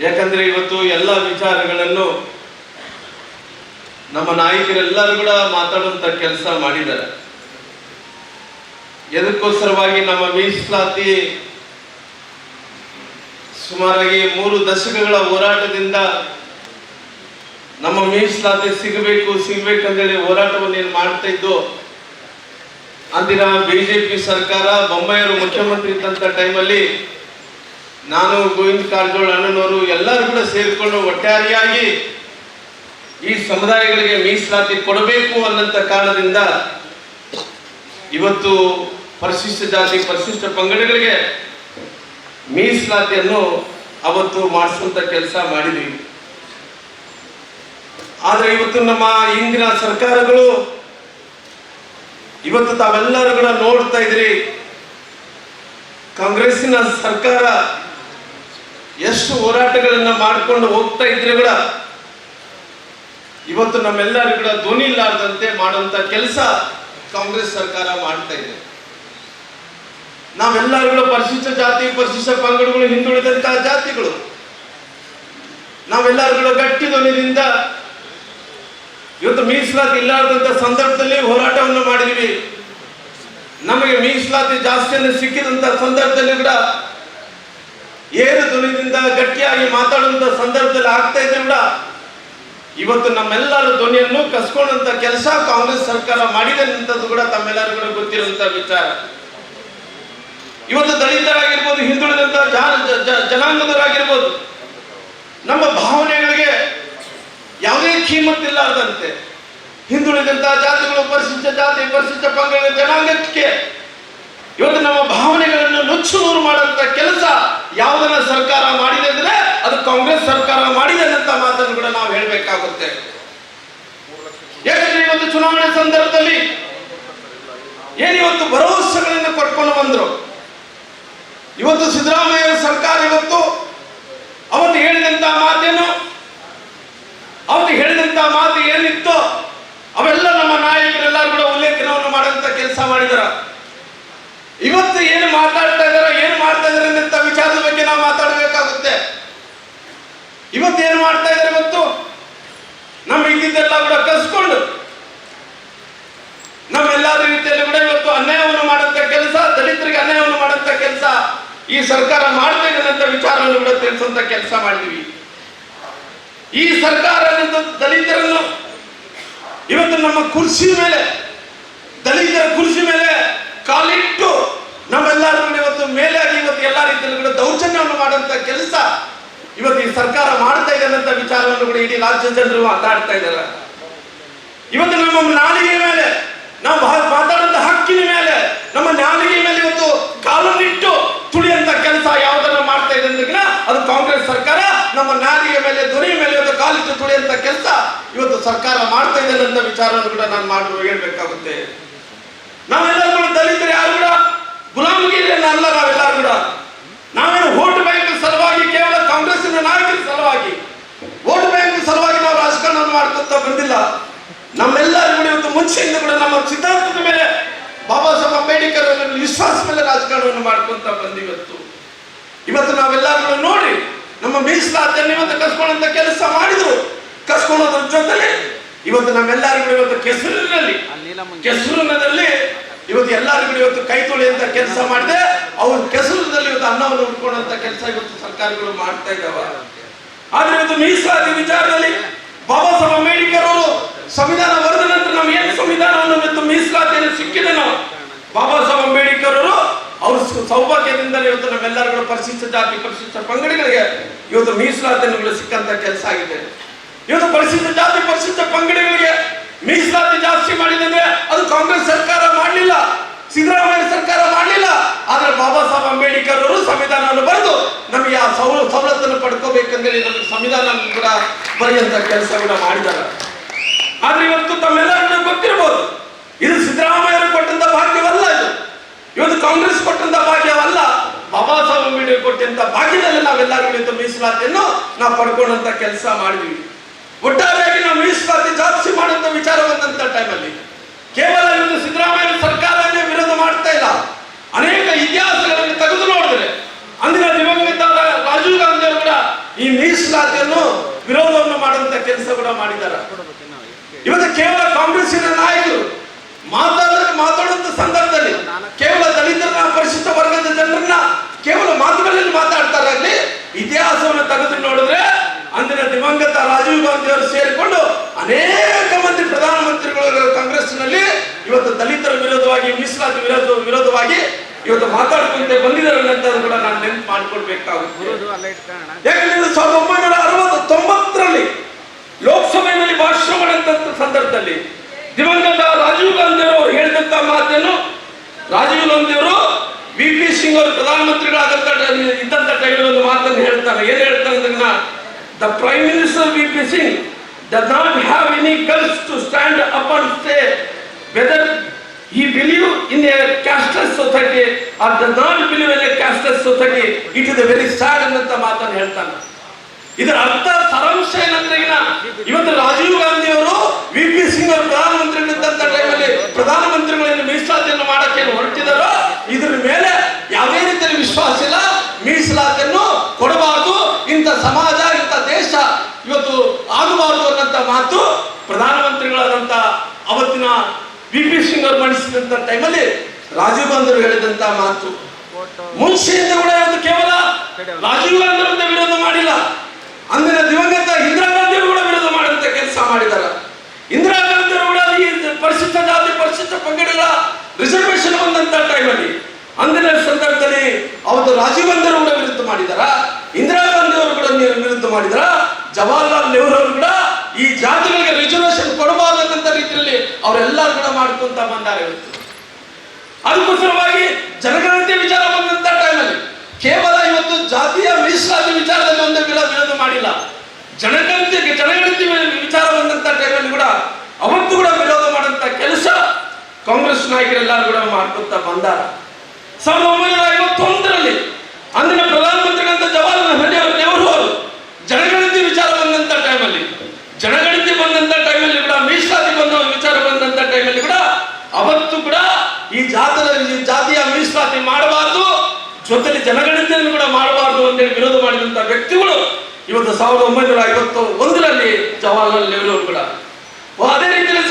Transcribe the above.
ಯಾಕಂದ್ರೆ ಇವತ್ತು ಎಲ್ಲ ವಿಚಾರಗಳನ್ನು ನಮ್ಮ ನಾಯಕರೆಲ್ಲರೂ ಕೂಡ ಮಾತಾಡುವಂತ ಕೆಲಸ ಮಾಡಿದ್ದಾರೆ. ಎದಕ್ಕೋಸ್ಕರವಾಗಿ ನಮ್ಮ ಮೀಸಲಾತಿ ಸುಮಾರಾಗಿ 3 ದಶಕಗಳ ಹೋರಾಟದಿಂದ ನಮ್ಮ ಮೀಸಲಾತಿ ಸಿಗಬೇಕಂದೇಳಿ ಹೋರಾಟವನ್ನು ಏನು ಮಾಡ್ತಾ ಇದ್ದು, ಅಂದಿನ ಬಿಜೆಪಿ ಸರ್ಕಾರ ಬೊಮ್ಮಾಯಿಯವರು ಮುಖ್ಯಮಂತ್ರಿ ಇದ್ದಂತ ಟೈಮಲ್ಲಿ ನಾನು, ಗೋವಿಂದ ಕಾರಜೋಳ ಅಣ್ಣನವರು ಎಲ್ಲರೂ ಕೂಡ ಸೇರಿಕೊಂಡು ಒಟ್ಟಾರೆಯಾಗಿ ಈ ಸಮುದಾಯಗಳಿಗೆ ಮೀಸಲಾತಿ ಕೊಡಬೇಕು ಅನ್ನಂತ ಕಾರಣದಿಂದ ಇವತ್ತು ಪರಿಶಿಷ್ಟ ಜಾತಿ ಪರಿಶಿಷ್ಟ ಪಂಗಡಗಳಿಗೆ ಮೀಸಲಾತಿಯನ್ನು ಅವತ್ತು ಮಾಡಿಸುವಂತ ಕೆಲಸ ಮಾಡಿದ್ವಿ. ಆದ್ರೆ ಇವತ್ತು ನಮ್ಮ ಇಂದಿನ ಸರ್ಕಾರಗಳು ಇವತ್ತು ತಾವೆಲ್ಲರೂ ಕೂಡ ನೋಡ್ತಾ ಇದ್ರಿ, ಕಾಂಗ್ರೆಸ್ಸಿನ ಸರ್ಕಾರ ಎಷ್ಟು ಹೋರಾಟಗಳನ್ನ ಮಾಡ್ಕೊಂಡು ಹೋಗ್ತಾ ಇದ್ರೆ ಕೂಡ ಇವತ್ತು ನಮ್ಮೆಲ್ಲರೂ ಕೂಡ ಧ್ವನಿ ಇಲ್ಲಾರ್ದಂತೆ ಮಾಡುವಂತ ಕೆಲಸ ಕಾಂಗ್ರೆಸ್ ಸರ್ಕಾರ ಮಾಡ್ತಾ ಇದೆ. ನಾವೆಲ್ಲರೂ ಕೂಡ ಪರಿಶಿಷ್ಟ ಜಾತಿ ಪರಿಶಿಷ್ಟ ಪಂಗಡಗಳು ಹಿಂದುಳಿದಂತಹ ಜಾತಿಗಳು ನಾವೆಲ್ಲರೂ ಕೂಡ ಗಟ್ಟಿ ಧ್ವನಿಯಿಂದ ಇವತ್ತು ಮೀಸಲಾತಿ ಇಲ್ಲಾರ್ದಂತ ಸಂದರ್ಭದಲ್ಲಿ ಹೋರಾಟವನ್ನು ಮಾಡಿದ್ವಿ. ನಮಗೆ ಮೀಸಲಾತಿ ಜಾಸ್ತಿಯನ್ನು ಸಿಕ್ಕಿದಂತ ಸಂದರ್ಭದಲ್ಲಿ ಕೂಡ ಏರು ಧ್ವನಿಯಿಂದ ಗಟ್ಟಿಯಾಗಿ ಮಾತಾಡುವಂತ ಸಂದರ್ಭದಲ್ಲಿ ಆಗ್ತಾ ಇದ್ರೆ ಕೂಡ ಇವತ್ತು ನಮ್ಮೆಲ್ಲರ ಧ್ವನಿಯನ್ನು ಕಸ್ಕೊಂಡಂತ ಕೆಲಸ ಕಾಂಗ್ರೆಸ್ ಸರ್ಕಾರ ಮಾಡಿದೆ ಅಂತದ್ದು ಕೂಡ ತಮ್ಮೆಲ್ಲರೂ ಕೂಡ ಗೊತ್ತಿರುವಂತ ವಿಚಾರ. ಇವತ್ತು ದಲಿತರಾಗಿರ್ಬೋದು, ಹಿಂದುಳಿದಂತ ಜನಾಂಗದವರಾಗಿರ್ಬೋದು, ನಮ್ಮ ಭಾವನೆಗಳಿಗೆ ಯಾವುದೇ ಕೀಮತ್ತಿಲ್ಲಾರ್ದಂತೆ ಹಿಂದುಳಿದಂತಹ ಜಾತಿಗಳು, ಪರಿಶಿಷ್ಟ ಜಾತಿ ಪರಿಶಿಷ್ಟ ಪಂಗಡ ಜನಾಂಗಕ್ಕೆ ಇವತ್ತು ನಮ್ಮ ಭಾವನೆಗಳನ್ನು ನುಚ್ಚುನೂರು ಮಾಡುವಂತ ಕೆಲಸ ಯಾವುದನ್ನ ಸರ್ಕಾರ ಮಾಡಿದೆ ಅಂದ್ರೆ ಅದು ಕಾಂಗ್ರೆಸ್ ಸರ್ಕಾರ ಮಾಡಿದೆ ಅಂತ ಮಾತನ್ನು ಕೂಡ ನಾವು ಹೇಳಬೇಕಾಗುತ್ತೆ. ಯಾಕಂದ್ರೆ ಇವತ್ತು ಚುನಾವಣೆ ಸಂದರ್ಭದಲ್ಲಿ ಏನಿವತ್ತು ಭರವಸೆಗಳನ್ನು ಕೊಟ್ಕೊಂಡು ಬಂದ್ರು, ಇವತ್ತು ಸಿದ್ದರಾಮಯ್ಯ ಸರ್ಕಾರ ಇವತ್ತು ಅವತ್ತು ಹೇಳಿದಂತ ಮಾತೇನು, ಅವತ್ತು ಹೇಳಿದಂತ ಮಾತು ಏನಿತ್ತು ಅವೆಲ್ಲ ನಮ್ಮ ನಾಯಕರೆಲ್ಲರೂ ಕೂಡ ಉಲ್ಲೇಖನವನ್ನು ಮಾಡುವಂತ ಕೆಲಸ ಮಾಡಿದಾರ. ಇವತ್ತು ಏನು ಮಾತಾಡ್ತಾ ಇದಾರ, ಏನು ಮಾಡ್ತಾ ಇದಾರೆ ಅಂತ ವಿಚಾರದ ಬಗ್ಗೆ ನಾವು ಮಾತಾಡಬೇಕಾಗುತ್ತೆ. ಇವತ್ತು ಏನು ಮಾಡ್ತಾ ಇದಾರೆ ಇವತ್ತು ನಮ್ಮ ಇದ್ದಿದ್ದೆಲ್ಲ ಕೂಡ ಕಸ್ಕೊಂಡು ನಮ್ಮೆಲ್ಲರ ರೀತಿಯಲ್ಲಿ ಕೂಡ ಇವತ್ತು ಅನ್ಯಾಯವನ್ನು ಮಾಡುವಂತ ಕೆಲಸ, ದಲಿತರಿಗೆ ಅನ್ಯಾಯವನ್ನು ಮಾಡುವಂತ ಕೆಲಸ ಈ ಸರ್ಕಾರ ಮಾಡ್ತಾ ಇದೆ ಅಂತ ವಿಚಾರವನ್ನು ಕೂಡ ತಿಳಿಸುವಂತ ಕೆಲಸ ಮಾಡಿದ್ವಿ. ಈ ಸರ್ಕಾರ ದಲಿತರನ್ನು ಇವತ್ತು ನಮ್ಮ ಕುರ್ಚಿ ಮೇಲೆ, ದಲಿತರ ಕುರ್ಚಿ ಮೇಲೆ ಕಾಲಿಟ್ಟು ನಮ್ಮೆಲ್ಲರೂ ಇವತ್ತು ಮೇಲೆ ಆಗಿ ಇವತ್ತು ಎಲ್ಲಾ ರೀತಿಯಲ್ಲಿ ಕೂಡ ದೌರ್ಜನ್ಯವನ್ನು ಮಾಡುವಂತ ಕೆಲಸ ಇವತ್ತು ಈ ಸರ್ಕಾರ ಮಾಡ್ತಾ ಇದೆ ಅಂತ ವಿಚಾರವನ್ನು ಕೂಡ ಇಡೀ ರಾಜ್ಯ ಜನರು ಮಾತಾಡ್ತಾ ಇದ್ದಾರೆ. ಇವತ್ತು ನಮ್ಮ ನಾಲಿಗೆ ಮೇಲೆ, ನಾವು ಮಾತಾಡುವಂತ ಹಕ್ಕಿನ ಮೇಲೆ, ನಮ್ಮ ನಾಲಿಗೆ ಮೇಲೆ ಇವತ್ತು ಕಾಲನ್ನಿಟ್ಟು ತುಳಿಯಂತ ಕೆಲಸ ಯಾವುದನ್ನ ಮಾಡ್ತಾ ಇದೆ ಅಂದ್ರೆ ಅದು ಕಾಂಗ್ರೆಸ್ ಸರ್ಕಾರ ನಮ್ಮ ನಾಲಿಗೆ ಮೇಲೆ, ಧ್ವನಿ ಮೇಲೆ ಇವತ್ತು ಕಾಲಿಟ್ಟು ತುಳಿಯಂತ ಕೆಲಸ ಇವತ್ತು ಸರ್ಕಾರ ಮಾಡ್ತಾ ಇದೆ ಅಂತ ವಿಚಾರವನ್ನು ಕೂಡ ನಾನು ಹೇಳ್ಬೇಕಾಗುತ್ತೆ. ನಾವೆಲ್ಲರೂ ದಲಿತರು ಯಾರು ಕೂಡ ಗುಲಾಮಗಿರಿಯನ್ನ ಅಲ್ಲ, ನಾವೆಲ್ಲರೂ ಕೂಡ ನಾವೇನು ವೋಟ್ ಬ್ಯಾಂಕ್ ಸಲುವಾಗಿ, ಕೇವಲ ಕಾಂಗ್ರೆಸ್ಸಿನ ನಾಯಕರ ಸಲುವಾಗಿ, ವೋಟ್ ಬ್ಯಾಂಕ್ ಸಲುವಾಗಿ ನಾವು ರಾಜಕಾರಣವನ್ನು ಮಾಡ್ಕೊತಾ ಬಂದಿಲ್ಲ. ನಮ್ಮೆಲ್ಲರೂ ಕೂಡ ಇವತ್ತು ಮುಂಚೆಯಿಂದ ಕೂಡ ನಮ್ಮ ಸಿದ್ಧಾಂತದ ಮೇಲೆ, ಬಾಬಾ ಸಾಹೇಬ್ ಅಂಬೇಡ್ಕರ್ ವಿಶ್ವಾಸ ಮೇಲೆ ರಾಜಕಾರಣವನ್ನು ಮಾಡ್ಕೊಂತ ಬಂದಿವತ್ತು. ಇವತ್ತು ನಾವೆಲ್ಲರೂ ನೋಡಿ ನಮ್ಮ ಮೀಸಲಾತಿಯನ್ನು ಇವತ್ತು ಕಸ್ಕೊಳ್ಳುವಂತ ಕೆಲಸ ಮಾಡಿದ್ರು. ಕಸ್ಕೊಳ್ಳೋದ್ರ ಜೊತೆಲಿ ಇವತ್ತು ನಮ್ಮೆಲ್ಲರಿಗೂ ಇವತ್ತು ಕೆಸರಿನಲ್ಲಿ ಇವತ್ತು ಎಲ್ಲರಿಗೂ ಇವತ್ತು ಕೈ ತೊಳೆಯುವಂತ ಕೆಲಸ ಮಾಡಿದೆ. ಅವ್ರ ಕೆಸರದಲ್ಲಿ ಇವತ್ತು ಅನ್ನವನ್ನು ಉಟ್ಕೊಳ್ಳುವಂತ ಕೆಲಸ ಇವತ್ತು ಸರ್ಕಾರಗಳು ಮಾಡ್ತಾ ಇದ್ದಾವ. ಆದ್ರೆ ಇವತ್ತು ಮೀಸಲಾತಿ ವಿಚಾರದಲ್ಲಿ ಬಾಬಾ ಸಾಹೇಬ್ ಅಂಬೇಡ್ಕರ್ ಅವರು ಸಂವಿಧಾನ ಬರೆದ ನಂತರ ನಾವು ಏನು ಸಂವಿಧಾನವನ್ನು ಇವತ್ತು ಮೀಸಲಾತಿಯನ್ನು ಸಿಕ್ಕಿದೆ, ನಾವು ಬಾಬಾ ಸಾಹೇಬ್ ಅಂಬೇಡ್ಕರ್ ಅವರು ಅವ್ರ ಸೌಭಾಗ್ಯದಿಂದ ಇವತ್ತು ನಮ್ಮೆಲ್ಲರಿಗೂ ಪರಿಶಿಷ್ಟ ಜಾತಿ ಪರಿಶಿಷ್ಟ ಪಂಗಡಗಳಿಗೆ ಇವತ್ತು ಮೀಸಲಾತಿಯನ್ನು ಸಿಕ್ಕಂತ ಕೆಲಸ ಆಗಿದೆ. ಇವತ್ತು ಪರಿಶಿಷ್ಟ ಜಾತಿ ಪರಿಶಿಷ್ಟ ಪಂಗಡಗಳಿಗೆ ಮೀಸಲಾತಿ ಜಾಸ್ತಿ ಮಾಡಿದ್ರೆ ಅದು ಕಾಂಗ್ರೆಸ್ ಸರ್ಕಾರ ಮಾಡಲಿಲ್ಲ, ಸಿದ್ದರಾಮಯ್ಯ ಸರ್ಕಾರ ಮಾಡಲಿಲ್ಲ. ಆದ್ರೆ ಬಾಬಾ ಸಾಹೇಬ್ ಅಂಬೇಡ್ಕರ್ ಅವರು ಸಂವಿಧಾನವನ್ನು ಬರೆದು ನಮಗೆ ಆ ಸವಲತ್ತನ್ನು ಪಡ್ಕೋಬೇಕಂದ್ರೆ ನಮಗೆ ಸಂವಿಧಾನ ಕೂಡ ಬರೆಯುವಂತ ಕೆಲಸ ಕೂಡ ಮಾಡಿದ್ದಾರೆ. ಆದ್ರೆ ಇವತ್ತು ತಮ್ಮೆಲ್ಲರಿಗೂ ಗೊತ್ತಿರಬಹುದು, ಇದು ಸಿದ್ದರಾಮಯ್ಯ ಕೊಟ್ಟಂತ ಭಾಗ್ಯವಲ್ಲ, ಇದು ಇವತ್ತು ಕಾಂಗ್ರೆಸ್ ಕೊಟ್ಟಂತ ಭಾಗ್ಯವಲ್ಲ, ಬಾಬಾ ಸಾಹೇಬ್ ಅಂಬೇಡ್ಕರ್ ಕೊಟ್ಟಂತ ಭಾಗ್ಯದಲ್ಲಿ ನಾವೆಲ್ಲರೂ ಇವತ್ತು ಮೀಸಲಾತಿಯನ್ನು ನಾವು ಪಡ್ಕೊಂಡಂತ ಕೆಲಸ ಮಾಡಿದ್ವಿ. ಒಟ್ಟಾರೆಯಾಗಿ ನಾವು ಮೀಸಲಾತಿ ಜಾಸ್ತಿ ಮಾಡುವಂತ ವಿಚಾರ ಬಂದಂತ ಟೈಮಲ್ಲಿ ಕೇವಲ ಇವತ್ತು ಸಿದ್ದರಾಮಯ್ಯ ಸರ್ಕಾರವನ್ನೇ ವಿರೋಧ ಮಾಡ್ತಾ ಇಲ್ಲ. ಅನೇಕ ಇತಿಹಾಸಗಳನ್ನು ತೆಗೆದು ನೋಡಿದ್ರೆ ಅಂದಿನ ದಿವಂಗತ ರಾಜೀವ್ ಗಾಂಧಿ ಅವರು ಕೂಡ ಈ ಮೀಸಲಾತಿಯನ್ನು ವಿರೋಧವನ್ನು ಮಾಡುವಂತ ಕೆಲಸ ಕೂಡ ಮಾಡಿದ್ದಾರೆ. ಇವತ್ತು ಕೇವಲ ಕಾಂಗ್ರೆಸ್ಸಿನ ನಾಯಕರು ಮಾತಾಡುವಂತ ಸಂದರ್ಭದಲ್ಲಿ ಕೇವಲ ದಲಿತರ ಪರಿಶಿಷ್ಟ ವರ್ಗದ ಜನರನ್ನ ಕೇವಲ ಮಾತುಗಳಲ್ಲಿ ಮಾತಾಡ್ತಾರಾಗ್ಲಿ, ಇತಿಹಾಸವನ್ನು ತೆಗೆದು ನೋಡಿದ್ರೆ ಅಂದಿನ ದಿವಂಗತ ರಾಜೀವ್ ಗಾಂಧಿ ಅವರು ಸೇರಿಕೊಂಡು ಅನೇಕ ಮಂದಿ ಪ್ರಧಾನಮಂತ್ರಿಗಳು ಕಾಂಗ್ರೆಸ್ನಲ್ಲಿ ಇವತ್ತು ದಲಿತರ ವಿರೋಧವಾಗಿ ಮೀಸಲಾತಿ ವಿರೋಧವಾಗಿ ಇವತ್ತು ಮಾತಾಡ್ಕೊಂತ ಬಂದಿದ್ದಾರೆ ಅಂತ ಕೂಡ ನಾನು ನೆನಪು ಮಾಡ್ಕೊಳ್ಬೇಕಾಗುತ್ತೆ. ಯಾಕಂದ್ರೆ 1969ರಲ್ಲಿ ಲೋಕಸಭೆಯಲ್ಲಿ ಭಾಷಣ ಮಾಡಿದಂತ ಸಂದರ್ಭದಲ್ಲಿ ದಿವಂಗತ ರಾಜೀವ್ ಗಾಂಧಿ ಅವರು ಹೇಳಿದಂತ ಮಾತನ್ನು, ರಾಜೀವ್ ಗಾಂಧಿ ಅವರು VP ಸಿಂಗ್ ಅವರು ಪ್ರಧಾನಮಂತ್ರಿಗಳಾದಂತ ಇದ್ದಂತ ಟೈಮಲ್ಲಿ ಒಂದು ಮಾತನ್ನು ಹೇಳ್ತಾರೆ. ಏನ್ ಹೇಳ್ತಾರೆ ಅಂದ್ರೆ, the prime minister VP Singh does not have any guts to stand up and say whether he believe in a casteless society or does not believe in a casteless society. It is a very sad ಅಂತ ಮಾತನ್ನು ಹೇಳ್ತಾನೆ. ಇದರ ಅರ್ಥ ಸಾರಾಂಶ ಏನಂದ್ರೆ, ಇವತ್ತು ರಾಜೀವ್ ಗಾಂಧಿ ಅವರು VP Singh ಅವರು ಪ್ರಧಾನಮಂತ್ರಿಗಳಿದ್ದಂತ ಟೈಮಲ್ಲಿ ಪ್ರಧಾನಮಂತ್ರಿಗಳನ್ನು ಮೀಸಲಾತಿಯನ್ನು ಮಾಡಕ್ಕೆ ಹೊರಟಿದಾರೋ ಇದ್ರ ಮೇಲೆ ಯಾವುದೇ ರೀತಿಯಲ್ಲಿ ವಿಶ್ವಾಸ ಇಲ್ಲ, ಮೀಸಲಾತಿಯನ್ನು ಕೊಡಬಾರದು, ಇಂಥ ಸಮಾಜ ಇಂಥ ದೇಶ ಇವತ್ತು ಆಗಬಾರದು ಅನ್ನಂತ ಮಾತು ಪ್ರಧಾನಮಂತ್ರಿಗಳಾದಂತ ಅವತ್ತಿನ VP ಸಿಂಗ್ ಅವರು ಮಂಡಿಸಿದಂತ ಟೈಮಲ್ಲಿ ರಾಜೀವ್ ಗಾಂಧಿ ಅವರು ಹೇಳಿದಂತ ಮಾತು. ಮುಂಚೆಯಿಂದ ಕೂಡ ಇವತ್ತು ಕೇವಲ ರಾಜೀವ್ ಗಾಂಧಿ ಅವರಿಂದ ವಿರೋಧ ಮಾಡಿಲ್ಲ, ಅಂದಿನ ದಿವಂಗತ ಇಂದಿರಾ ಗಾಂಧಿ ಅವರು ಕೂಡ ವಿರೋಧ ಮಾಡುವಂತ ಕೆಲಸ ಮಾಡಿದ್ದಾರೆ. ಇಂದಿರಾ ಗಾಂಧಿ ಅವರು ಕೂಡ ಈ ಪರಿಶಿಷ್ಟ ಜಾತಿ ಪರಿಶಿಷ್ಟ ಪಂಗಡಗಳ ರಿಸರ್ವೇಶನ್ ಬಂದಂತ ಟೈಮಲ್ಲಿ ಅಂದಿನ ಸಂದರ್ಭದಲ್ಲಿ ಅವತ್ತು ರಾಜೀವ್ ಗಾಂಧಿ ಅವರು ಕೂಡ ವಿರುದ್ಧ ಮಾಡಿದಾರ, ಇಂದಿರಾ ಗಾಂಧಿ ಅವರು ಕೂಡ ವಿರುದ್ಧ ಮಾಡಿದಾರ, ಜವಾಹರ್ಲಾಲ್ ನೆಹರು ಅವರು ಕೂಡ ಈ ಜಾತಿಗಳಿಗೆ ರಿಸರ್ವೇಶನ್ ಕೊಡಬಾರದಂತ ರೀತಿಯಲ್ಲಿ ಅವರೆಲ್ಲರೂ ಕೂಡ ಮಾಡ್ಕೊಂತ ಬಂದಾರೆ. ಅದಕ್ಕೋಸ್ಕರವಾಗಿ ಜನಗಣತಿ ವಿಚಾರ ಬಂದಂತ ಟೈಮಲ್ಲಿ ಕೇವಲ ಇವತ್ತು ಜಾತಿಯ ಮೀಸಲಾತಿ ವಿಚಾರದಲ್ಲಿ ಒಂದೇ ವಿರೋಧ ಮಾಡಿಲ್ಲ, ಜನಗಣತಿ ವಿಚಾರ ಬಂದಂತ ಟೈಮಲ್ಲಿ ಕೂಡ ಅವತ್ತು ಕೂಡ ವಿರೋಧ ಮಾಡುವಂತ ಕೆಲಸ ಕಾಂಗ್ರೆಸ್ ನಾಯಕರೆಲ್ಲರೂ ಕೂಡ ಮಾಡ್ಕೊಂತ ಬಂದಾರ. 1951ರಲ್ಲಿ ಅಂದಿನ ಪ್ರಧಾನಮಂತ್ರಿಗಳಂತ ಜವಾಹರ್ಲಾಲ್ ನೆಹರು ಅವರು ಜನಗಣತಿ ವಿಚಾರ ಬಂದಂತ ಟೈಮಲ್ಲಿ ಕೂಡ ಮೀಸಲಾತಿ ವಿಚಾರ ಬಂದಂತ ಟೈಮಲ್ಲಿ ಕೂಡ ಅವತ್ತು ಕೂಡ ಈ ಜಾತಿಯ ಮೀಸಲಾತಿ ಮಾಡಬಾರದು, ಜೊತೆಲಿ ಜನಗಣತಿಯನ್ನು ಕೂಡ ಮಾಡಬಾರದು ಅಂತೇಳಿ ವಿರೋಧ ಮಾಡಿದಂತ ವ್ಯಕ್ತಿಗಳು ಇವತ್ತು 1951ರಲ್ಲಿ ಜವಾಹರ್ಲಾಲ್ ನೆಹರು ಅವರು ಕೂಡ. ಅದೇ ರೀತಿಯಲ್ಲಿ